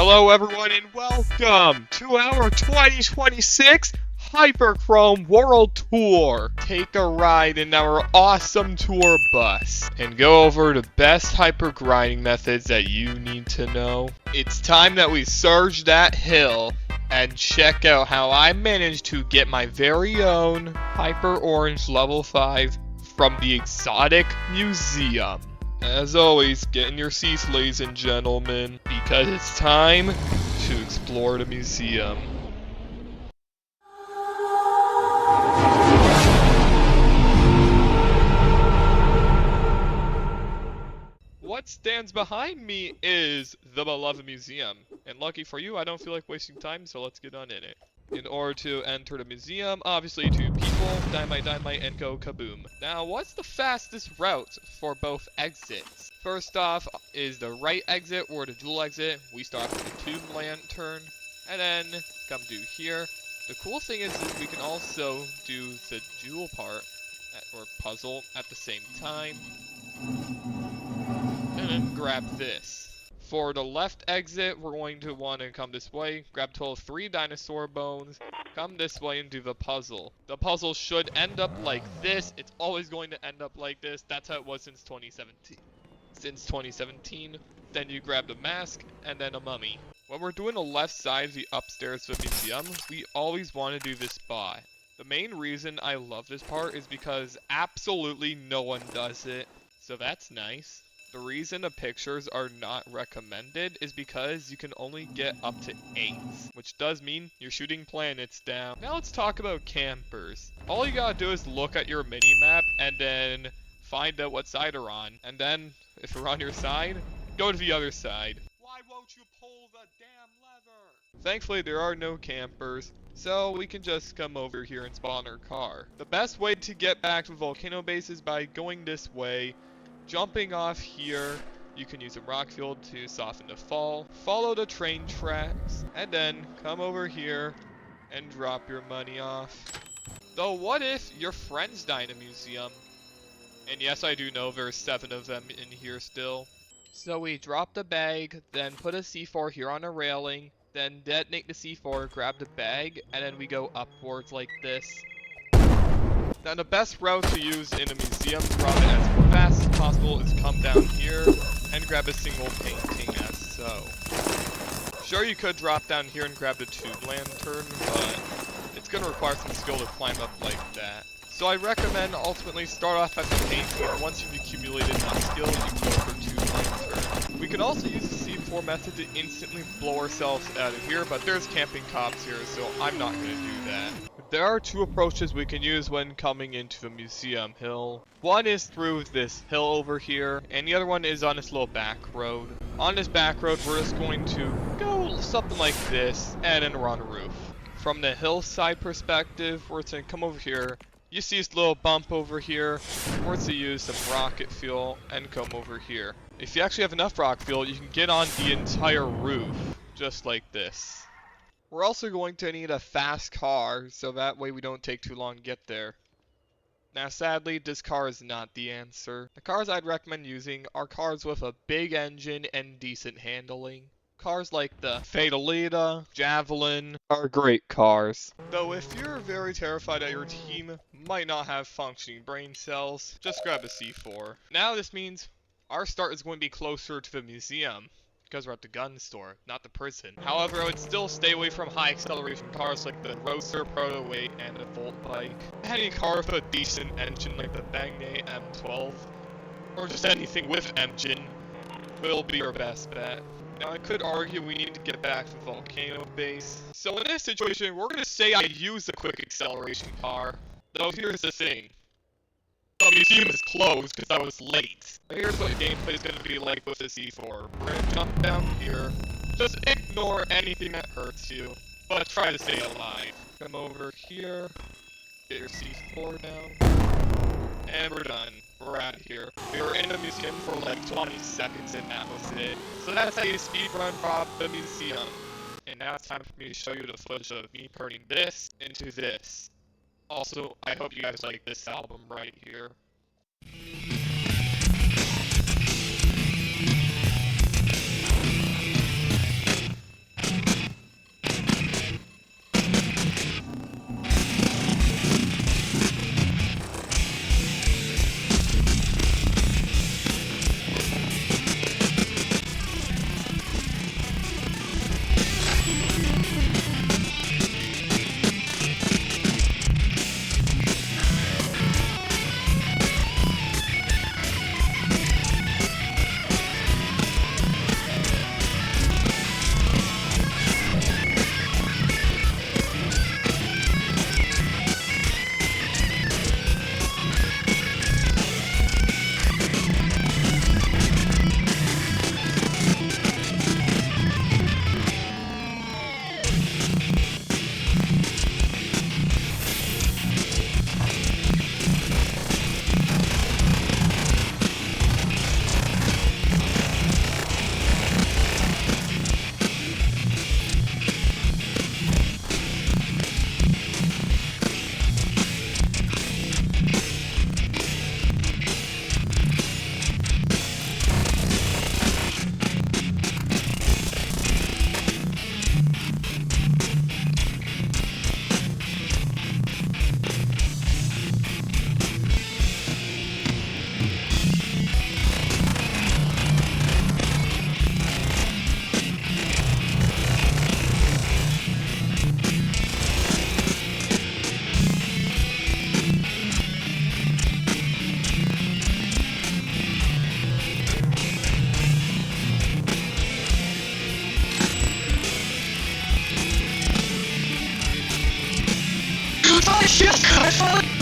Hello everyone and welcome to our 2026 Hyperchrome World Tour. Take a ride in our awesome tour bus and go over the best hyper grinding methods that you need to know. It's time that we surge that hill and check out how I managed to get my very own Hyper Orange level 5 from the Exotic Museum. As always, get in your seats, ladies and gentlemen, because it's time to explore the museum. What stands behind me is the beloved museum, and lucky for you, I don't feel like wasting time, so let's get on in it. In order to enter the museum, obviously 2 people, dynamite, and go kaboom. Now, what's the fastest route for both exits? First off is the right exit or the dual exit. We start with the tube lantern, and then come do here. The cool thing is that we can also do the dual part, or puzzle, at the same time. And then grab this. For the left exit, we're going to want to come this way, grab 3 dinosaur bones, come this way and do the puzzle. The puzzle should end up like this. It's always going to end up like this. That's how it was since 2017. Then you grab the mask and then a mummy. When we're doing the left side of the upstairs of the museum, we always want to do this spot. The main reason I love this part is because absolutely no one does it, so that's nice. The reason the pictures are not recommended is because you can only get up to 8, which does mean you're shooting planets down. Now let's talk about campers. All you gotta do is look at your mini-map and then find out what side you're on. And then, if you're on your side, go to the other side. Why won't you pull the damn lever? Thankfully, there are no campers, so we can just come over here and spawn our car. The best way to get back to Volcano Base is by going this way. Jumping off here, you can use a rock field to soften the fall, follow the train tracks, and then come over here and drop your money off. Though what if your friends die in a museum? And yes, I do know there's 7 of them in here still. So we drop the bag, then put a C4 here on a railing, then detonate the C4, grab the bag, and then we go upwards like this. Now the best route to use in a museum to rob it as fast as possible is come down here and grab a single painting as so. Sure, you could drop down here and grab the tube lantern, but it's going to require some skill to climb up like that. So I recommend ultimately start off at the painting, and once you've accumulated enough skill, you can go for tube lantern. We could also use the C4 method to instantly blow ourselves out of here, but there's camping cops here, so I'm not going to do that. There are 2 approaches we can use when coming into the museum hill. One is through this hill over here, and the other one is on this little back road. On this back road, we're just going to go something like this, and then we're on the roof. From the hillside perspective, we're going to come over here. You see this little bump over here. We're going to use some rocket fuel and come over here. If you actually have enough rocket fuel, you can get on the entire roof, just like this. We're also going to need a fast car, so that way we don't take too long to get there. Now sadly, this car is not the answer. The cars I'd recommend using are cars with a big engine and decent handling. Cars like the Fatalita, Javelin are great cars. Though if you're very terrified that your team might not have functioning brain cells, just grab a C4. Now this means our start is going to be closer to the museum, because we're at the gun store, not the prison. However, I would still stay away from high acceleration cars like the Roadster, Proto 8, and the Volt bike. Any car with a decent engine like the Bagnay M12, or just anything with engine, will be your best bet. Now I could argue we need to get back to Volcano Base. So in this situation, we're going to say I use the quick acceleration car. Though here's the thing. The museum is closed because I was late. Here's what gameplay is going to be like with the C4. We're going to jump down here. Just ignore anything that hurts you, but try to stay alive. Come over here. Get your C4 down. And we're done. We're out of here. We were in the museum for like 20 seconds and that was it. So that's how you speedrun rob the museum. And now it's time for me to show you the footage of me turning this into this. Also, I hope you guys like this album right here. shit, I finally